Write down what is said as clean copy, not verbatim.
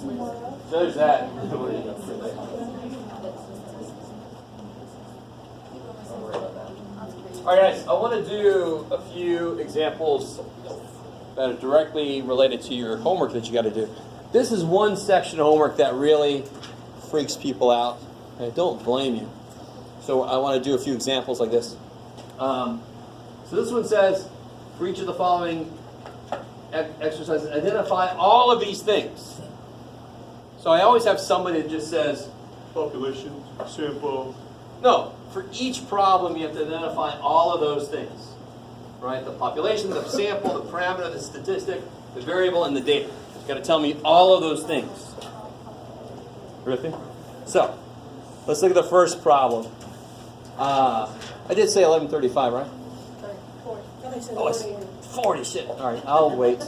So there's that. All right, guys, I want to do a few examples that are directly related to your homework that you got to do. This is one section of homework that really freaks people out. I don't blame you. So I want to do a few examples like this. So this one says, for each of the following exercises, identify all of these things. So I always have somebody that just says, population, sample. No, for each problem you have to identify all of those things. Right? The population, the sample, the parameter, the statistic, the variable, and the data. You've got to tell me all of those things. With me? So, let's look at the first problem. I did say 11:35, right? 40. Oh, it's 40. Shit. All right, I'll wait.